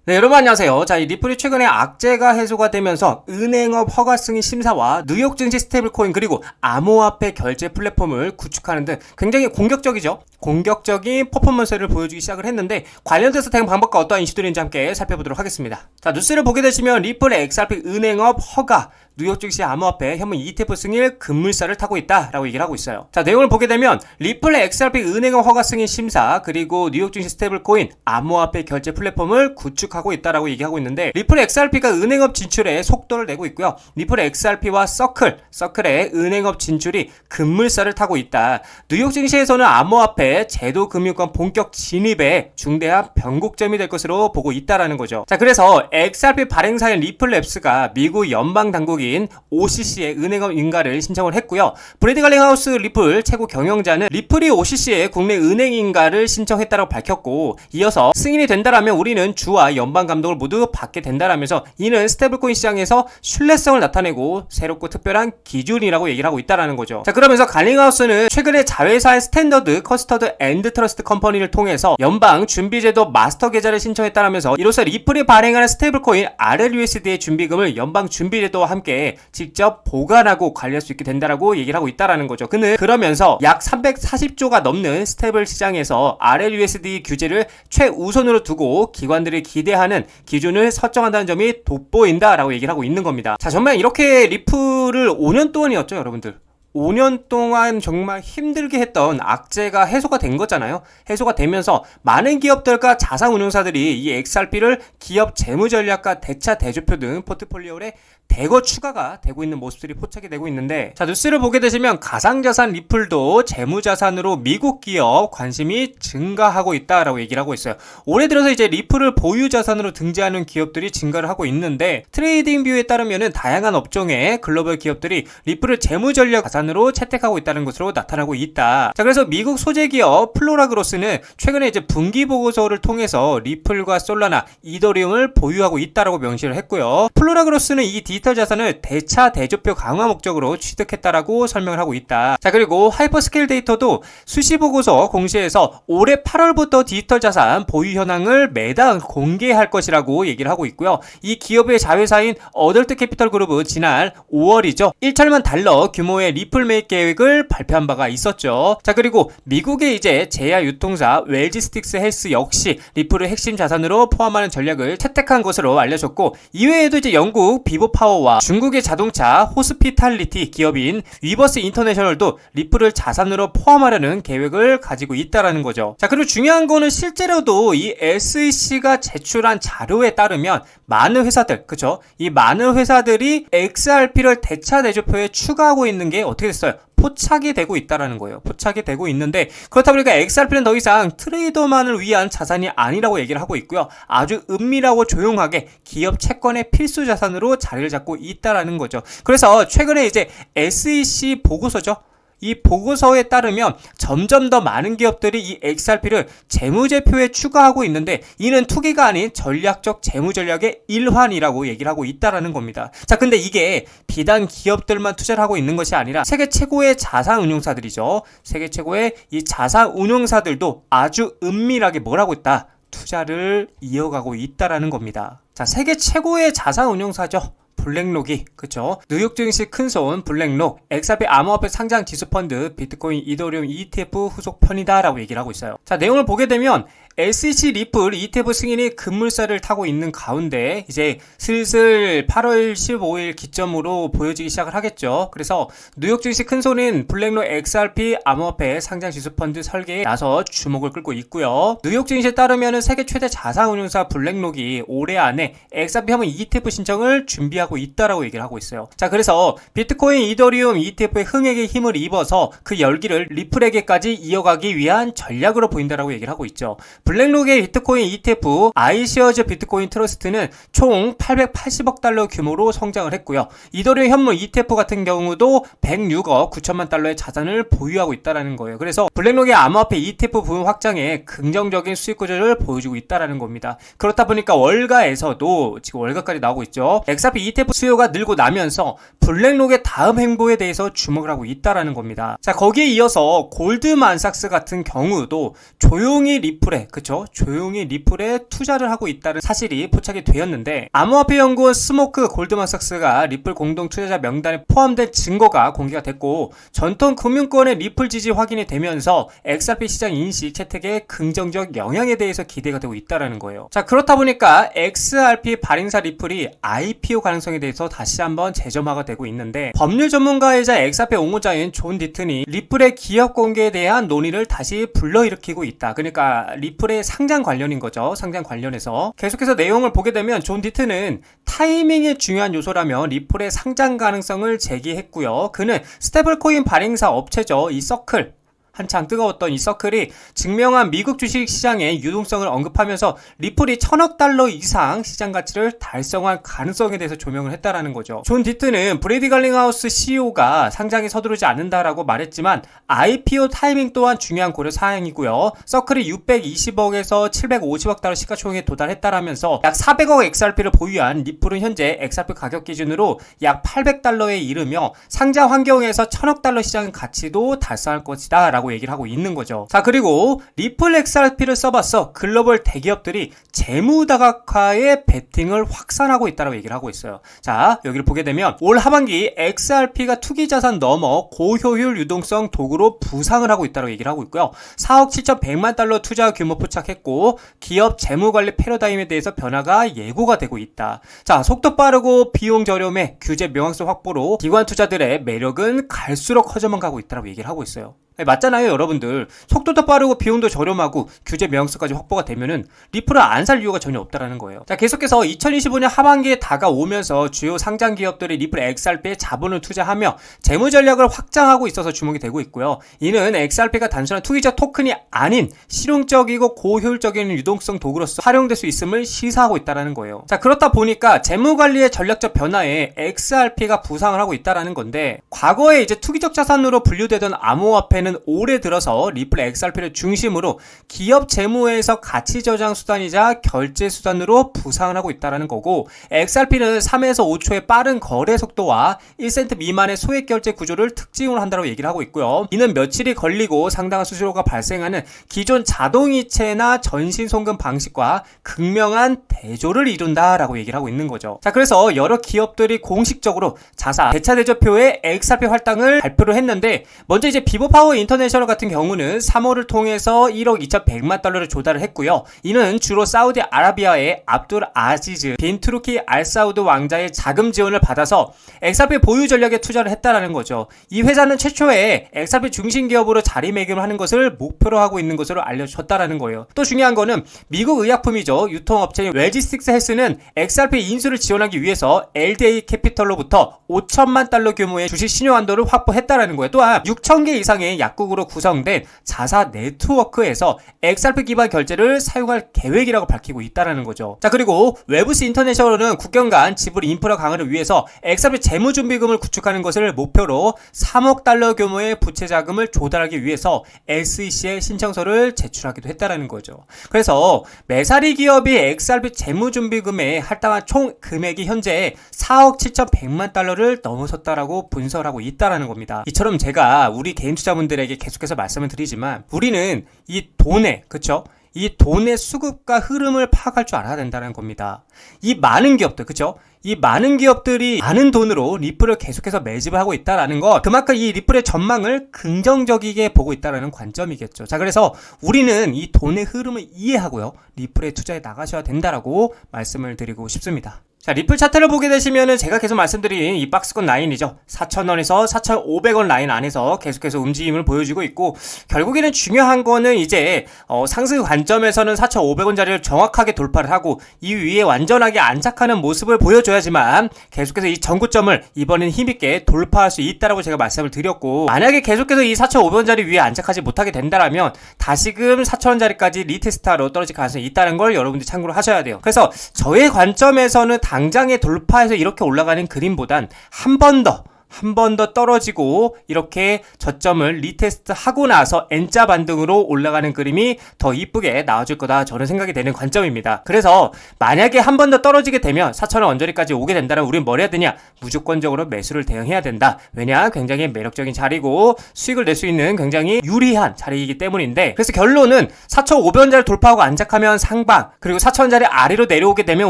네, 여러분 안녕하세요. 자, 이 리플이 최근에 악재가 해소가 되면서 은행업 허가 승인 심사와 뉴욕 증시 스테이블코인 그리고 암호화폐 결제 플랫폼을 구축하는 등 굉장히 공격적인 퍼포먼스를 보여주기 시작을 했는데 관련돼서 대응 방법과 어떠한 이슈들인지 함께 살펴보도록 하겠습니다. 자, 뉴스를 보게 되시면 리플의 XRP 은행업 허가 뉴욕 증시 암호화폐 현물 ETF 승인 급물살을 타고 있다라고 얘기를 하고 있어요. 자, 내용을 보게 되면 리플의 XRP 은행업 허가 승인 심사 그리고 뉴욕 증시 스테이블코인 암호화폐 결제 플랫폼을 구축하고 있다라고 얘기하고 있는데 리플의 XRP가 은행업 진출에 속도를 내고 있고요. 리플의 XRP와 서클의 은행업 진출이 급물살을 타고 있다. 뉴욕 증시에서는 암호화폐 제도 금융권 본격 진입에 중대한 변곡점이 될 것으로 보고 있다라는 거죠. 자, 그래서 XRP 발행사인 리플랩스가 미국 연방 당국인 OCC의 은행업 인가를 신청을 했고요. 브래드 갈링하우스 리플 최고 경영자는 리플이 OCC의 국내 은행 인가를 신청했다고 밝혔고, 이어서 승인이 된다라면 우리는 주와 연방 감독을 모두 받게 된다라면서 이는 스테이블코인 시장에서 신뢰성을 나타내고 새롭고 특별한 기준이라고 얘기를 하고 있다라는 거죠. 자, 그러면서 갈링하우스는 최근에 자회사인 스탠더드 커스터드 앤드 트러스트 컴퍼니를 통해서 연방 준비제도 마스터 계좌를 신청했다라면서 이로써 리플이 발행하는 스테이블코인 RLUSD의 준비금을 연방 준비제도와 함께 직접 보관하고 관리할 수 있게 된다라고 얘기를 하고 있다라는 거죠. 그는 그러면서 약 340조가 넘는 스테이블 시장에서 RLUSD 규제를 최우선으로 두고 기관들이 기대하는 기준을 설정한다는 점이 돋보인다라고 얘기를 하고 있는 겁니다. 자, 정말 이렇게 리플을 5년 동안이었죠, 여러분들. 5년 동안 정말 힘들게 했던 악재가 해소가 된 거잖아요. 해소가 되면서 많은 기업들과 자산운용사들이 이 XRP를 기업 재무전략과 대차 대조표 등 포트폴리오에 대거 추가가 되고 있는 모습들이 포착이 되고 있는데, 자, 뉴스를 보게 되시면 가상자산 리플도 재무자산으로 미국 기업 관심이 증가하고 있다라고 얘기를 하고 있어요. 올해 들어서 이제 리플을 보유자산으로 등재하는 기업들이 증가를 하고 있는데, 트레이딩 뷰에 따르면은 다양한 업종의 글로벌 기업들이 리플을 재무전략 자산으로 채택하고 있다는 것으로 나타나고 있다. 자, 그래서 미국 소재 기업 플로라그로스는 최근에 이제 분기 보고서를 통해서 리플과 솔라나, 이더리움을 보유하고 있다라고 명시를 했고요. 플로라그로스는 이 디지털 자산을 대차 대조표 강화 목적으로 취득했다라고 설명을 하고 있다. 자, 그리고 하이퍼스케일 데이터도 수시 보고서 공시에서 올해 8월부터 디지털 자산 보유 현황을 매달 공개할 것이라고 얘기를 하고 있고요. 이 기업의 자회사인 어덜트 캐피털 그룹은 지난 5월이죠. 1천만 달러 규모의 리플 매입 계획을 발표한 바가 있었죠. 자, 그리고 미국의 이제 제야 유통사 웰지스틱스 헬스 역시 리플을 핵심 자산으로 포함하는 전략을 채택한 것으로 알려졌고, 이외에도 이제 영국 비보 파워와 중국의 자동차 호스피탈리티 기업인 위버스 인터내셔널도 리플을 자산으로 포함하려는 계획을 가지고 있다라는 거죠. 자, 그리고 중요한 거는 실제로도 이 SEC가 제출한 자료에 따르면 많은 회사들, 그쵸? 이 많은 회사들이 XRP를 대차 대조표에 추가하고 있는 게 어떻게 됐어요? 포착이 되고 있다라는 거예요. 포착이 되고 있는데, 그렇다 보니까 XRP는 더 이상 트레이더만을 위한 자산이 아니라고 얘기를 하고 있고요. 아주 은밀하고 조용하게 기업 채권의 필수 자산으로 자리를 잡고 있다라는 거죠. 그래서 최근에 이제 SEC 보고서죠. 이 보고서에 따르면 점점 더 많은 기업들이 이 XRP를 재무제표에 추가하고 있는데, 이는 투기가 아닌 전략적 재무전략의 일환이라고 얘기를 하고 있다라는 겁니다. 자, 근데 이게 비단 기업들만 투자를 하고 있는 것이 아니라 세계 최고의 자산운용사들이죠. 세계 최고의 이 자산운용사들도 아주 은밀하게 뭘 하고 있다? 투자를 이어가고 있다라는 겁니다. 자, 세계 최고의 자산운용사죠. 블랙록이, 그쵸? 뉴욕 증시 큰손 블랙록, XRP 암호화폐 상장 지수펀드, 비트코인, 이더리움 ETF 후속 편이다라고 얘기를 하고 있어요. 자, 내용을 보게 되면 SEC 리플 ETF 승인이 급물살을 타고 있는 가운데 이제 슬슬 8월 15일 기점으로 보여지기 시작을 하겠죠. 그래서 뉴욕 증시 큰손인 블랙록 XRP 암호화폐 상장 지수펀드 설계에 나서 주목을 끌고 있고요. 뉴욕 증시에 따르면 세계 최대 자산운용사 블랙록이 올해 안에 XRP 현물 ETF 신청을 준비하고 있다라고 얘기를 하고 있어요. 자, 그래서 비트코인, 이더리움 ETF의 흥행에 힘을 입어서 그 열기를 리플에게까지 이어가기 위한 전략으로 보인다라고 얘기를 하고 있죠. 블랙록의 비트코인 ETF 아이시어즈 비트코인 트러스트는 총 880억 달러 규모로 성장을 했고요. 이더리움 현물 ETF 같은 경우도 106억 9천만 달러의 자산을 보유하고 있다는 거예요. 그래서 블랙록의 암호화폐 ETF 부분 확장에 긍정적인 수익 구조를 보여주고 있다는 겁니다. 그렇다 보니까 월가에서도 지금 월가까지 나오고 있죠. XRP ETF 수요가 늘고 나면서 블랙록의 다음 행보에 대해서 주목을 하고 있다는 겁니다. 자, 거기에 이어서 골드만삭스 같은 경우도 조용히 리플에 그쵸? 조용히 리플에 투자를 하고 있다는 사실이 포착이 되었는데, 암호화폐 연구원 스모크 골드만삭스가 리플 공동 투자자 명단에 포함된 증거가 공개가 됐고, 전통 금융권의 리플 지지 확인이 되면서 XRP 시장 인식 채택에 긍정적 영향에 대해서 기대가 되고 있다는 거예요. 자, 그렇다 보니까 XRP 발행사 리플이 IPO 가능성에 대해서 다시 한번 재점화가 되고 있는데, 법률 전문가이자 XRP 옹호자인 존 디튼이 리플의 기업 공개에 대한 논의를 다시 불러일으키고 있다. 그러니까 리플의 상장 관련인 거죠. 상장 관련해서 계속해서 내용을 보게 되면 존 디튼은 타이밍이 중요한 요소라며 리플의 상장 가능성을 제기했고요. 그는 스테이블코인 발행사 업체죠. 이 서클, 한창 뜨거웠던 이 서클이 증명한 미국 주식시장의 유동성을 언급하면서 리플이 1000억 달러 이상 시장 가치를 달성할 가능성에 대해서 조명을 했다라는 거죠. 존 디튼은 브래디 갈링하우스 CEO가 상장에 서두르지 않는다라고 말했지만 IPO 타이밍 또한 중요한 고려 사항이고요. 서클이 620억에서 750억 달러 시가총액에 도달했다라면서 약 400억 XRP를 보유한 리플은 현재 XRP 가격 기준으로 약 800달러에 이르며 상장 환경에서 1000억 달러 시장 가치도 달성할 것이다 라고 얘기를 하고 있는 거죠. 자, 그리고 리플 XRP를 써봤어 글로벌 대기업들이 재무다각화에 베팅을 확산하고 있다고 얘기를 하고 있어요. 자, 여기를 보게 되면 올 하반기 XRP가 투기자산 넘어 고효율 유동성 도구로 부상을 하고 있다고 얘기를 하고 있고요. 4억 7,100만 달러 투자 규모 포착했고 기업 재무관리 패러다임에 대해서 변화가 예고가 되고 있다. 자, 속도 빠르고 비용 저렴해 규제 명확성 확보로 기관 투자들의 매력은 갈수록 커져만 가고 있다고 얘기를 하고 있어요. 맞잖아요, 여러분들. 속도도 빠르고 비용도 저렴하고 규제 명확성까지 확보가 되면은 리플을 안 살 이유가 전혀 없다라는 거예요. 자, 계속해서 2025년 하반기에 다가오면서 주요 상장 기업들이 리플 XRP에 자본을 투자하며 재무 전략을 확장하고 있어서 주목이 되고 있고요. 이는 XRP가 단순한 투기적 토큰이 아닌 실용적이고 고효율적인 유동성 도구로서 활용될 수 있음을 시사하고 있다라는 거예요. 자, 그렇다 보니까 재무 관리의 전략적 변화에 XRP가 부상을 하고 있다라는 건데, 과거에 이제 투기적 자산으로 분류되던 암호화폐 는 올해 들어서 리플 XRP를 중심으로 기업 재무에서 가치 저장 수단이자 결제 수단으로 부상을 하고 있다는 거고, XRP는 3에서 5초의 빠른 거래 속도와 1센트 미만의 소액 결제 구조를 특징으로 한다고 얘기를 하고 있고요. 이는 며칠이 걸리고 상당한 수수료가 발생하는 기존 자동이체나 전신송금 방식과 극명한 대조를 이룬다라고 얘기를 하고 있는 거죠. 자, 그래서 여러 기업들이 공식적으로 자사 대차 대조표의 XRP 할당을 발표를 했는데, 먼저 이제 비보파워 인터내셔널 같은 경우는 3월을 통해서 1억 2,100만 달러를 조달을 했고요. 이는 주로 사우디아라비아의 압둘 아지즈 빈 투르키 알사우드 왕자의 자금 지원을 받아서 XRP 보유 전략에 투자를 했다라는 거죠. 이 회사는 최초에 XRP 중심 기업으로 자리매김을 하는 것을 목표로 하고 있는 것으로 알려졌다라는 거예요. 또 중요한 거는 미국 의약품이죠. 유통업체인 웰지스틱스 헬스는 XRP 인수를 지원하기 위해서 LDA 캐피털로부터 5천만 달러 규모의 주식 신용 한도를 확보했다라는 거예요. 또한 6,000개 이상의 약국으로 구성된 자사 네트워크에서 XRP 기반 결제를 사용할 계획이라고 밝히고 있다는 거죠. 자, 그리고 웨브스 인터내셔널은 국경 간 지불 인프라 강화를 위해서 XRP 재무준비금을 구축하는 것을 목표로 3억 달러 규모의 부채 자금을 조달하기 위해서 SEC에 신청서를 제출하기도 했다는 거죠. 그래서 메사리 기업이 XRP 재무준비금에 할당한 총 금액이 현재 4억 7,100만 달러를 넘어섰다라고 분석하고 있다는 겁니다. 이처럼 제가 우리 개인 투자분들에게 계속해서 말씀을 드리지만, 우리는 이 돈에, 그쵸? 이 돈의 수급과 흐름을 파악할 줄 알아야 된다는 겁니다. 이 많은 기업들, 그쵸? 이 많은 기업들이 많은 돈으로 리플을 계속해서 매집을 하고 있다는 것, 그만큼 이 리플의 전망을 긍정적이게 보고 있다는 관점이겠죠. 자, 그래서 우리는 이 돈의 흐름을 이해하고요, 리플에 투자해 나가셔야 된다라고 말씀을 드리고 싶습니다. 자, 리플 차트를 보게 되시면은 제가 계속 말씀드린 이 박스권 라인이죠. 4,000원에서 4,500원 라인 안에서 계속해서 움직임을 보여주고 있고, 결국에는 중요한 거는 이제 상승 관점에서는 4,500원 자리를 정확하게 돌파를 하고 이 위에 완전하게 안착하는 모습을 보여줘야지만 계속해서 이 전고점을 이번엔 힘있게 돌파할 수 있다라고 제가 말씀을 드렸고, 만약에 계속해서 이 4,500원 자리 위에 안착하지 못하게 된다라면 다시금 4,000원 자리까지 리테스트하러 떨어질 가능성이 있다는 걸 여러분들이 참고를 하셔야 돼요. 그래서 저의 관점에서는 당장에 돌파해서 이렇게 올라가는 그림보단 한 번 더 한 번 더 떨어지고 이렇게 저점을 리테스트 하고 나서 N자 반등으로 올라가는 그림이 더 이쁘게 나와줄 거다 저는 생각이 되는 관점입니다. 그래서 만약에 한 번 더 떨어지게 되면 4,000원 언저리까지 오게 된다면 우리는 뭘 해야 되냐? 무조건적으로 매수를 대응해야 된다. 왜냐? 굉장히 매력적인 자리고 수익을 낼 수 있는 굉장히 유리한 자리이기 때문인데, 그래서 결론은 4,500원짜리 돌파하고 안착하면 상방, 그리고 4,000원짜리 아래로 내려오게 되면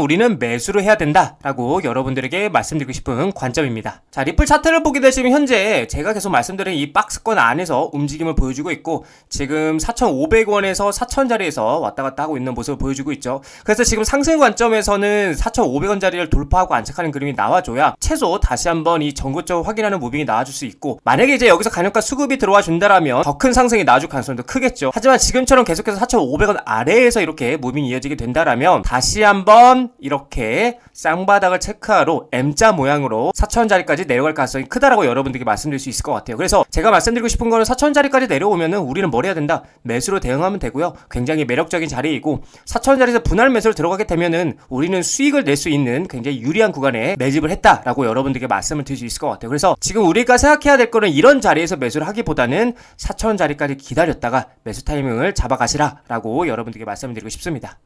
우리는 매수를 해야 된다라고 여러분들에게 말씀드리고 싶은 관점입니다. 자, 리플 차트를 보게 되시면 현재 제가 계속 말씀드린 이 박스권 안에서 움직임을 보여주고 있고, 지금 4,500원에서 4,000원짜리에서 왔다 갔다 하고 있는 모습을 보여주고 있죠. 그래서 지금 상승 관점에서는 4,500원짜리를 돌파하고 안착하는 그림이 나와줘야 최소 다시 한번 이 전고점 확인하는 무빙이 나와줄 수 있고, 만약에 이제 여기서 간헐가 수급이 들어와 준다라면 더 큰 상승이 나와줄 가능성도 크겠죠. 하지만 지금처럼 계속해서 4,500원 아래에서 이렇게 무빙이 이어지게 된다라면 다시 한번 이렇게 쌍바닥을 체크하러 M자 모양으로 4,000원짜리까지 내려갈 가능성이 크다라고 여러분들께 말씀드릴 수 있을 것 같아요. 그래서 제가 말씀드리고 싶은 거는 4,000원짜리까지 내려오면은 우리는 뭘 해야 된다? 매수로 대응하면 되고요. 굉장히 매력적인 자리이고, 4,000원짜리에서 분할 매수를 들어가게 되면은 우리는 수익을 낼 수 있는 굉장히 유리한 구간에 매집을 했다라고 여러분들께 말씀을 드릴 수 있을 것 같아요. 그래서 지금 우리가 생각해야 될 거는 이런 자리에서 매수를 하기보다는 4,000원짜리까지 기다렸다가 매수 타이밍을 잡아가시라라고 여러분들께 말씀을 드리고 싶습니다.